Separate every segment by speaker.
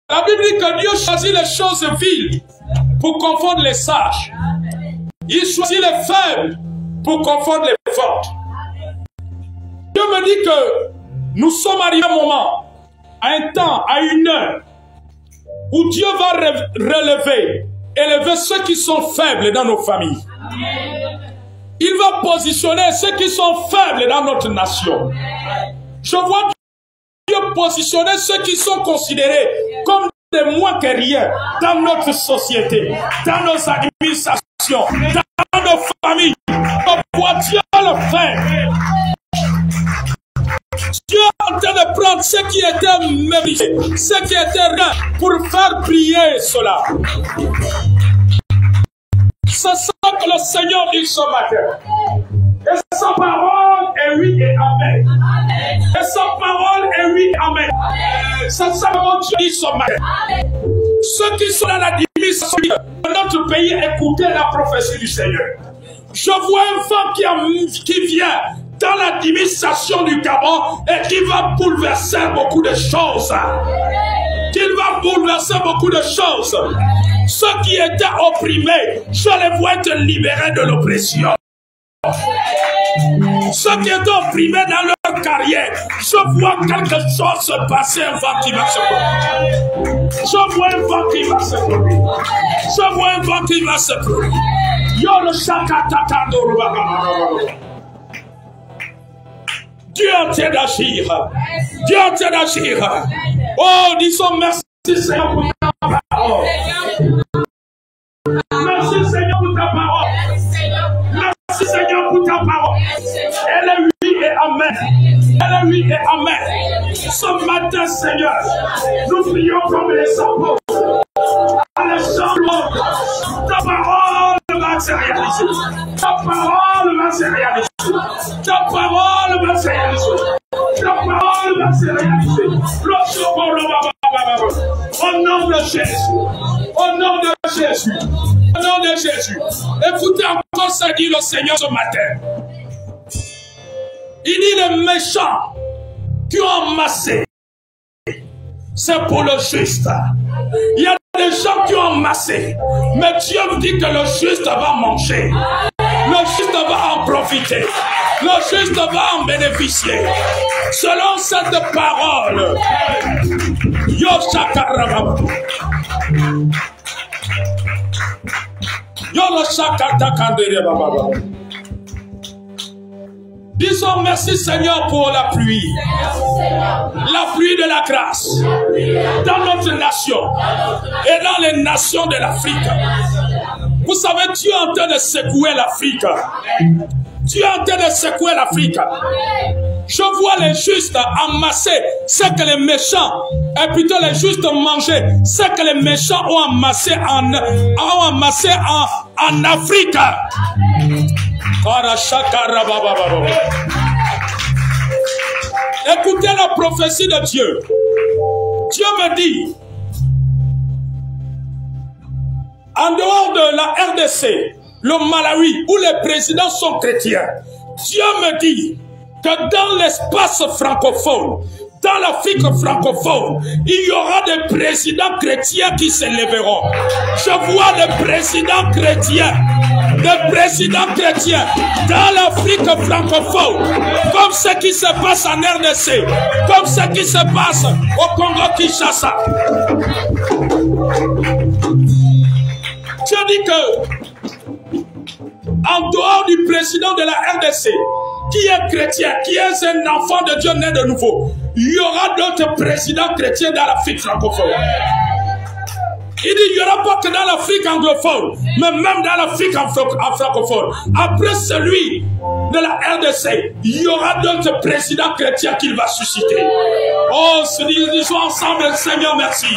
Speaker 1: La Bible dit que Dieu choisit les choses viles pour confondre les sages. Il choisit les faibles pour confondre les fortes. Dieu me dit que nous sommes arrivés à un moment, à un temps, à une heure, où Dieu va élever ceux qui sont faibles dans nos familles. Il va positionner ceux qui sont faibles dans notre nation. Je vois Dieu positionner ceux qui sont considérés comme des moins que rien dans notre société, dans nos administrations, dans nos familles. Dieu le fait. Dieu est en train de prendre ce qui était mérité, ce qui était rien, pour faire briller cela. C'est ça que le Seigneur dit ce matin. Et sa parole est oui et amen. Et sa parole est oui et amen. C'est ça que Dieu dit ce matin. Ceux qui sont dans la division de notre pays, écoutez la prophétie du Seigneur. Je vois un vent qui vient dans l'administration du Gabon et qui va bouleverser beaucoup de choses. Qu'il va bouleverser beaucoup de choses. Ceux qui étaient opprimés, je les vois être libérés de l'oppression. Ceux qui étaient opprimés dans leur carrière, je vois quelque chose se passer, un vent qui va se produire. Je vois un vent qui va se produire. Je vois un vent qui va se produire. Yo le chakatakando. Dieu est en train d'agir. Dieu est en train d'agir. Oh, disons merci Seigneur pour ta parole. Merci Seigneur pour ta parole. Merci Seigneur pour ta parole. Elle est oui et amen. Elle est oui et amen. Ce matin, Seigneur, nous prions comme les apôtres. Alléluia. Ta parole va se réaliser. Ta parole va se réaliser. Ta parole va se réaliser. Ta parole va se réaliser. Au nom de Jésus. Au nom de Jésus. Au nom de Jésus. Écoutez encore ce que dit le Seigneur ce matin. Il dit les méchants qui ont amassé, c'est pour le juste. Il y a des gens qui ont amassé, mais Dieu vous dit que le juste va manger. Le juste va en profiter. Le juste va en bénéficier. Selon cette parole. Yo shakarababa. Yo le shakatakandere baba. Disons merci Seigneur pour la pluie. La pluie de la grâce. Dans notre nation. Et dans les nations de l'Afrique. Vous savez, Dieu est en train de secouer l'Afrique. Dieu est en train de secouer l'Afrique. Je vois les justes amasser ce que les méchants, et plutôt les justes manger ce que les méchants ont amassé en Afrique. Écoutez la prophétie de Dieu. Dieu me dit, en dehors de la RDC, le Malawi, où les présidents sont chrétiens, Dieu me dit que dans l'espace francophone, dans l'Afrique francophone, il y aura des présidents chrétiens qui s'élèveront. Je vois des présidents chrétiens dans l'Afrique francophone, comme ce qui se passe en RDC, comme ce qui se passe au Congo-Kinshasa. Dieu dit que, en dehors du président de la RDC, qui est chrétien, qui est un enfant de Dieu né de nouveau, il y aura d'autres présidents chrétiens dans l'Afrique francophone. Il dit, il n'y aura pas que dans l'Afrique anglophone, mais même dans l'Afrique francophone. Après celui de la RDC, il y aura d'autres présidents chrétiens qu'il va susciter. Oh, disons ensemble, Seigneur, merci.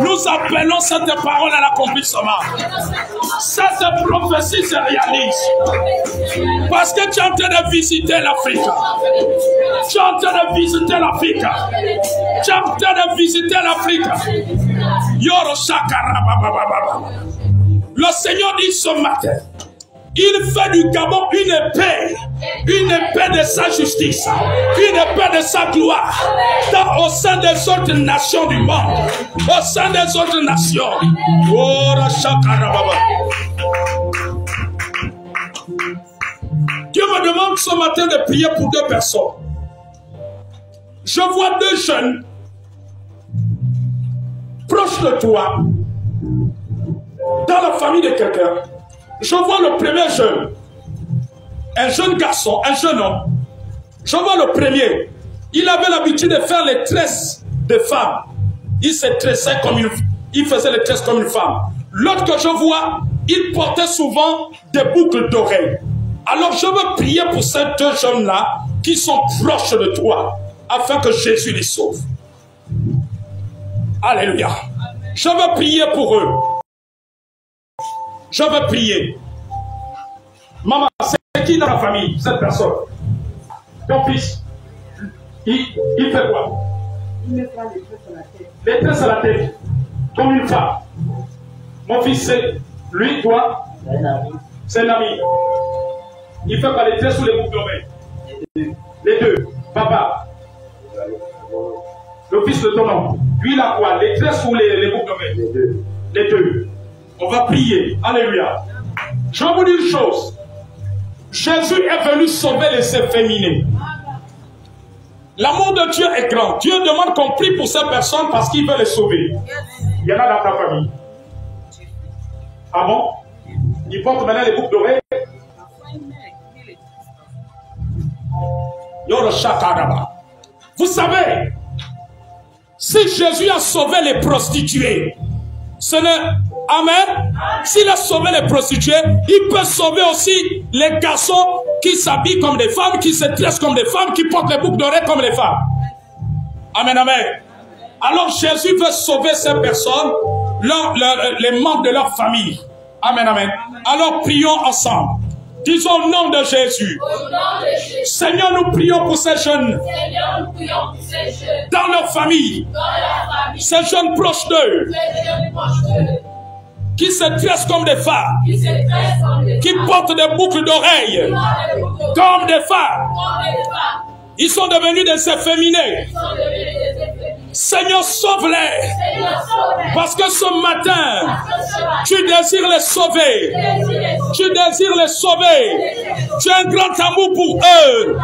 Speaker 1: Nous appelons cette parole à l'accomplissement. Cette prophétie se réalise. Parce que tu es en train de visiter l'Afrique. Tu es en train de visiter l'Afrique. Tu es en train de visiter l'Afrique. Le Seigneur dit ce matin Il fait du Gabon une épée de sa justice, une épée de sa gloire, au sein des autres nations du monde, au sein des autres nations. Oh, Dieu me demande ce matin de prier pour 2 personnes. Je vois 2 jeunes proches de toi, dans la famille de quelqu'un. Je vois le premier jeune, un jeune garçon, un jeune homme. Je vois le premier. Il avait l'habitude de faire les tresses de femmes. Il se tressait comme il faisait les tresses comme une femme. L'autre que je vois, il portait souvent des boucles d'oreilles. Alors je veux prier pour ces 2 jeunes-là qui sont proches de toi, afin que Jésus les sauve. Alléluia. Je veux prier pour eux. Je veux prier. Maman, c'est qui dans la famille, cette personne? Ton fils, il fait quoi? Il me prend les tresses à la tête. Les tresses à la tête, comme une femme. Mon fils, c'est lui, toi? C'est un ami. C'est un ami. Il fait pas les tresses ou les boucles d'oreilles? Les deux. Papa. Le fils de ton homme. Lui, il a quoi? Les tresses ou les boucles d'oreilles? Les deux. Les deux. On va prier. Alléluia. Je vais vous dire une chose. Jésus est venu sauver les efféminés. L'amour de Dieu est grand. Dieu demande qu'on prie pour ces personnes parce qu'il veut les sauver. Il y en a dans ta famille. Ah bon? Il porte maintenant les boucles d'oreilles. Vous savez, si Jésus a sauvé les prostituées, ce n'est... Amen. S'il a sauvé les prostituées, il peut sauver aussi les garçons qui s'habillent comme des femmes, qui se tressent comme des femmes, qui portent les boucles d'oreilles comme les femmes. Amen, amen. Alors Jésus veut sauver ces personnes, les membres de leur famille. Amen, amen. Alors prions ensemble. Disons au nom de Jésus. Seigneur, nous prions pour ces jeunes. Dans leur famille. Ces jeunes proches d'eux. Qui se tressent comme des femmes. Qui portent des boucles d'oreilles. Comme des femmes. Ils sont devenus des efféminés. Seigneur, sauve-les. Parce que ce matin, tu désires les sauver. Tu désires les sauver. Tu as un grand amour pour eux.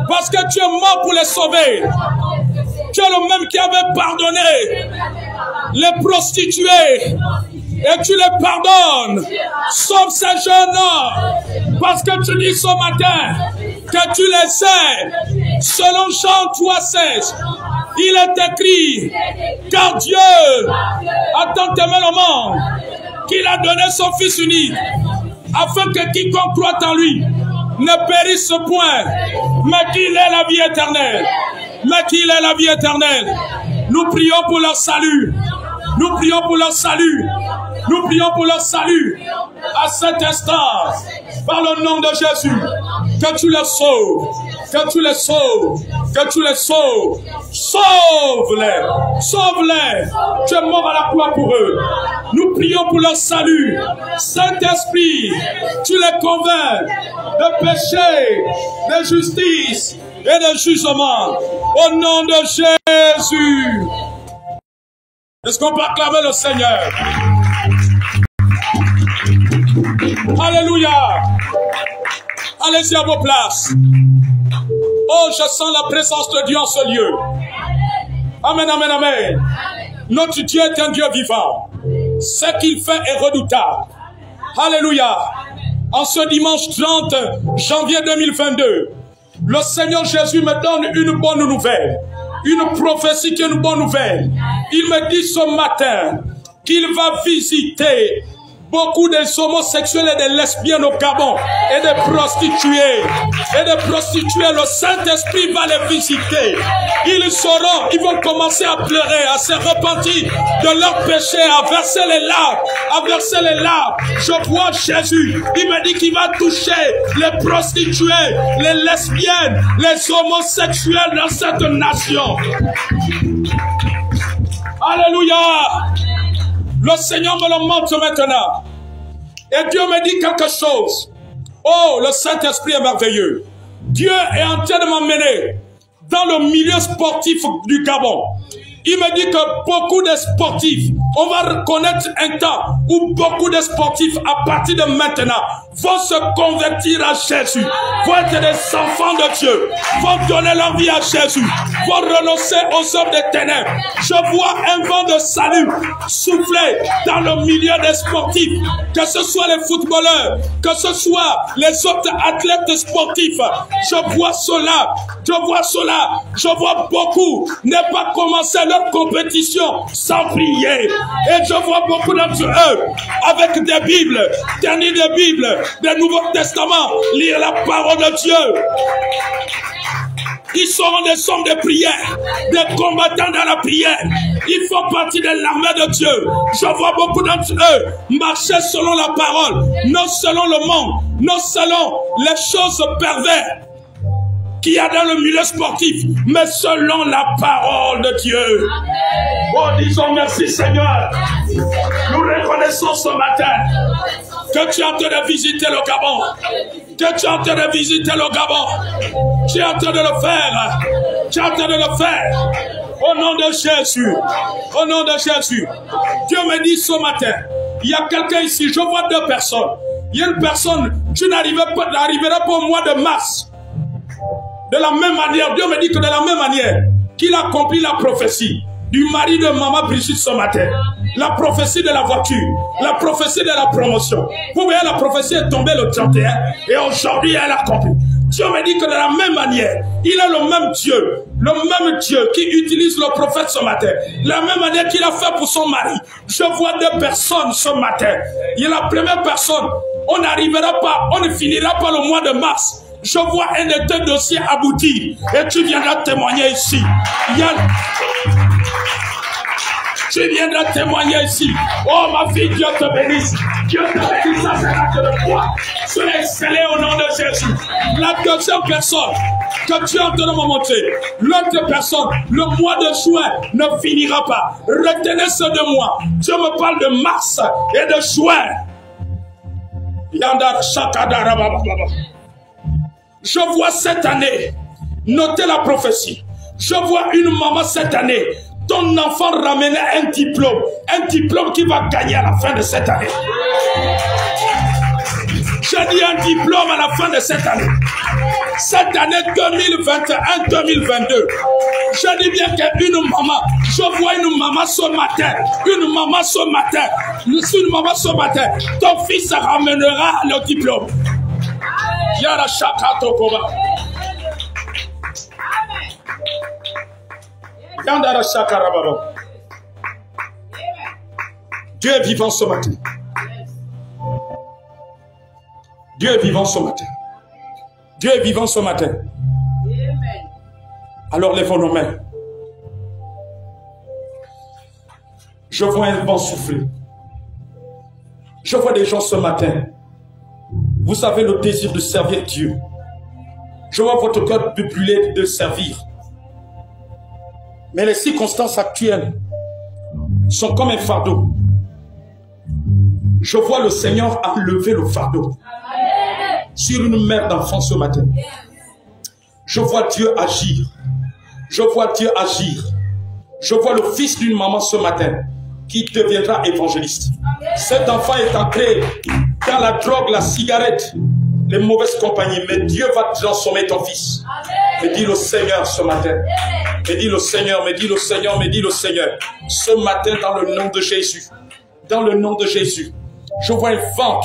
Speaker 1: Parce que tu es mort pour les sauver. Tu es le même qui avait pardonné les prostituées. Et tu les pardonnes. Sauve ces jeunes. Parce que tu dis ce matin que tu les aimes. Selon Jean 3,16. Il est écrit, car Dieu a tant aimé le monde qu'il a donné son Fils unique, afin que quiconque croit en lui ne périsse point, mais qu'il ait la vie éternelle. Mais qu'il ait la vie éternelle. Nous prions pour leur salut. Nous prions pour leur salut. Nous prions pour leur salut. À cet instant, par le nom de Jésus, que tu les sauves. Que tu les sauves. Que tu les sauves. Sauve-les. Sauve-les. Tu es mort à la croix pour eux. Nous prions pour leur salut. Saint-Esprit, tu les convaincs de péché, de justice et de jugement. Au nom de Jésus. Est-ce qu'on peut acclamer le Seigneur? Alléluia. Allez-y à vos places. Oh, je sens la présence de Dieu en ce lieu. Amen, amen, amen. Notre Dieu est un Dieu vivant. Ce qu'il fait est redoutable. Alléluia. En ce dimanche 30 janvier 2022, le Seigneur Jésus me donne une bonne nouvelle. Une prophétie qui est une bonne nouvelle. Il me dit ce matin qu'il va visiter beaucoup des homosexuels et des lesbiennes au Gabon et des prostituées. Et des prostituées, le Saint-Esprit va les visiter. Ils sauront, ils vont commencer à pleurer, à se repentir de leurs péchés, à verser les larmes, à verser les larmes. Je vois Jésus, il me dit qu'il va toucher les prostituées, les lesbiennes, les homosexuels dans cette nation. Alléluia. Le Seigneur me le montre maintenant. Et Dieu me dit quelque chose. Oh, le Saint-Esprit est merveilleux. Dieu est en train de m'emmener dans le milieu sportif du Gabon. Il me dit que beaucoup de sportifs, on va reconnaître un temps où beaucoup de sportifs, à partir de maintenant, vont se convertir à Jésus, vont être des enfants de Dieu, vont donner leur vie à Jésus, vont renoncer aux œuvres des ténèbres. Je vois un vent de salut souffler dans le milieu des sportifs, que ce soit les footballeurs, que ce soit les autres athlètes sportifs. Je vois cela, je vois beaucoup ne pas commencer leur compétition sans prier. Et je vois beaucoup d'entre eux avec des Bibles, des livres de Bible, des Nouveaux Testaments, lire la parole de Dieu. Ils seront des hommes de prière, des combattants dans la prière. Ils font partie de l'armée de Dieu. Je vois beaucoup d'entre eux marcher selon la parole, non selon le monde, non selon les choses perverses qu'il y a dans le milieu sportif, mais selon la parole de Dieu. Oh, disons merci Seigneur. Nous reconnaissons ce matin que tu es en train de visiter le Gabon. Que tu es en train de visiter le Gabon. Tu es en train de le faire. Tu es en train de le faire. Au nom de Jésus. Au nom de Jésus. Dieu me dit ce matin, il y a quelqu'un ici, je vois deux personnes. Il y a une personne, tu n'arriveras pas au mois de mars. De la même manière, Dieu me dit que de la même manière qu'il a accompli la prophétie du mari de maman Brigitte ce matin, la prophétie de la voiture, la prophétie de la promotion. Vous voyez, la prophétie est tombée le 31 et aujourd'hui elle a accompli. Dieu me dit que de la même manière, il est le même Dieu qui utilise le prophète ce matin, la même manière qu'il a fait pour son mari. Je vois deux personnes ce matin. Il y a la première personne, on n'arrivera pas, on ne finira pas le mois de mars. Je vois un de tes dossiers aboutir et tu viendras témoigner ici. Tu viendras témoigner ici. Oh ma fille, Dieu te bénisse. Dieu te bénisse, ça c'est l'acte de foi. Soyez scellé au nom de Jésus. La deuxième personne que tu es en train de me montrer, l'autre personne, le mois de juin ne finira pas. Retenez ce 2 mois. Dieu me parle de mars et de juin. Yandar Shakadara Baba. Je vois cette année, notez la prophétie, je vois une maman cette année, ton enfant ramener un diplôme qui va gagner à la fin de cette année. Je dis un diplôme à la fin de cette année. Cette année 2021-2022. Je dis bien qu'une maman, je vois une maman ce matin, ton fils ramènera le diplôme. Yara Shakato Koba. Yandara Shakarababa. Dieu est vivant ce matin. Dieu est vivant ce matin. Dieu est vivant ce matin. Alors lèvons nos mains. Je vois un vent souffler. Je vois des gens ce matin. Vous avez le désir de servir Dieu. Je vois votre cœur brûler de servir. Mais les circonstances actuelles sont comme un fardeau. Je vois le Seigneur enlever le fardeau sur une mère d'enfant ce matin. Je vois Dieu agir. Je vois Dieu agir. Je vois le fils d'une maman ce matin qui deviendra évangéliste. Cet enfant est entré dans la drogue, la cigarette, les mauvaises compagnies. Mais Dieu va transformer ton fils. Me dit le Seigneur ce matin. Me dit le Seigneur, me dit le Seigneur, me dit le Seigneur. Ce matin, dans le nom de Jésus. Dans le nom de Jésus. Je vois un vent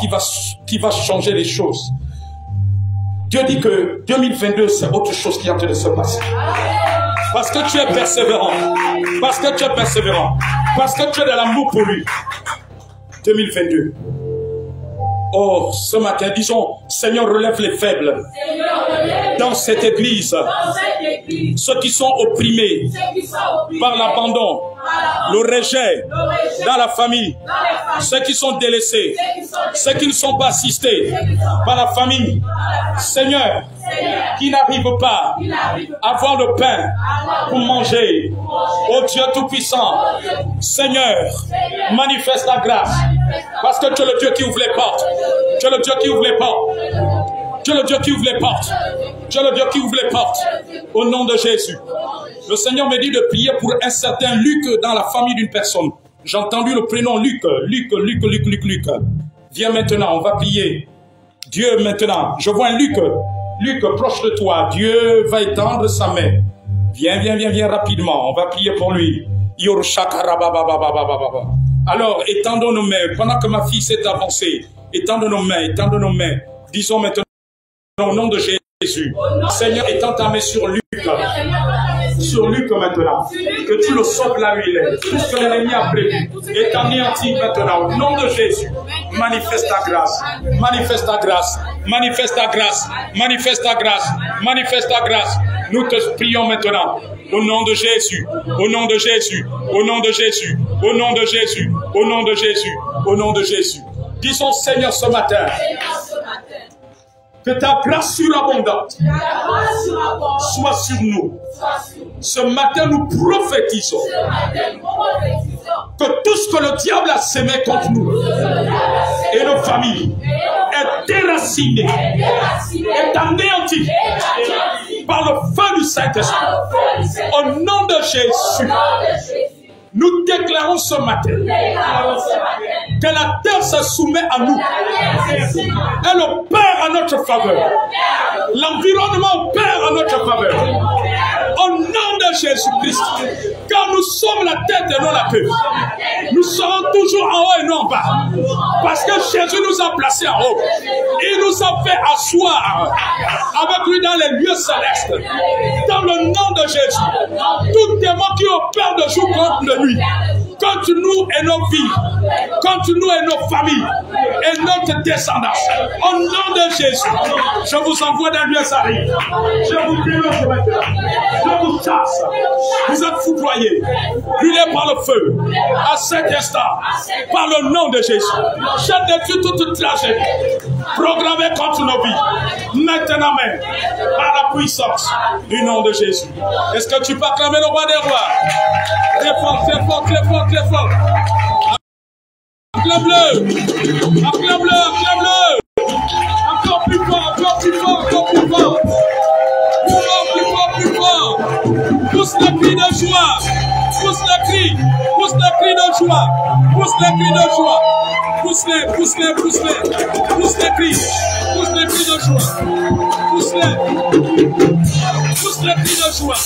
Speaker 1: qui va changer les choses. Dieu dit que 2022, c'est autre chose qui est en train de se passer. Parce que tu es persévérant. Parce que tu es persévérant. Parce que tu as de l'amour pour lui. 2022. Oh, ce matin, disons, Seigneur, relève les faibles. Dans cette église. Ceux qui sont opprimés par l'abandon, le rejet dans la famille. Ceux qui sont délaissés. Ceux qui ne sont pas assistés par la famille. Seigneur, qui n'arrivent pas à avoir le pain pour manger. Oh Dieu Tout-Puissant, Seigneur, manifeste ta grâce. Parce que tu es le Dieu qui ouvre les portes. Tu es le Dieu qui ouvre les portes. Tu es le Dieu qui ouvre les portes. Tu es le Dieu qui ouvre les portes. Au nom de Jésus. Le Seigneur me dit de prier pour un certain Luc dans la famille d'une personne. J'ai entendu le prénom Luc. Luc. Viens maintenant, on va prier. Dieu maintenant. Je vois un Luc. Luc, proche de toi. Dieu va étendre sa main. Viens rapidement. On va prier pour lui. Alors, étendons nos mains. Pendant que ma fille s'est avancée, étendons nos mains. Disons maintenant au nom de Jésus. Seigneur, étends ta main sur Luc. Sur Luc maintenant. Que tu le sauves là où il est. Tout ce que l'ennemi a prévu est anéanti maintenant. Au nom de Jésus. Manifeste ta grâce. Manifeste ta grâce. Manifeste ta grâce. Manifeste ta grâce. Manifeste ta grâce. Nous te prions maintenant. Au nom de Jésus. Au nom de Jésus. Au nom de Jésus. Au nom de Jésus. Au nom de Jésus. Au nom de Jésus. Disons Seigneur ce matin. Que ta grâce surabondante soit sur nous. Ce matin, nous prophétisons que tout ce que le diable a sémé contre nous et nos familles est déraciné, est anéanti par le feu du Saint-Esprit. Au nom de Jésus. Nous déclarons ce matin que la terre se soumet à nous. Elle opère à notre faveur. L'environnement opère à notre faveur. Au nom de Jésus-Christ, car nous sommes la tête et non la queue. Nous serons toujours en haut et non en bas. Parce que Jésus nous a placés en haut. Il nous a fait asseoir avec lui dans les lieux célestes. Dans le nom de Jésus, tout démon qui opère de jour contre de nuit, contre nous et nos vies, contre nous et nos familles, et notre descendance. Au nom de Jésus, je vous envoie dans lieu salé. Je vous dénonce maintenant. Je vous chasse. Vous êtes foudroyés, brûlés par le feu. À cet instant, par le nom de Jésus, je détruis toute tragédie programmée contre nos vies. Maintenant même, par la puissance du nom de Jésus. Est-ce que tu peux acclamer le roi des rois? Très fort, très fort, très fort, très fort. Acclame-le. Acclame-le, acclame-le. Encore plus fort, encore plus fort, encore plus fort. Plus fort, plus fort, plus fort. Pousse le cri de joie. Pousse le cri. Pousse le cri de joie. Pousse le cri de joie. Pousse-les, pousse-les, pousse-les. Pousse les cris. Pousse les cris de joie. Pousse-les. Pousse les cris de joie.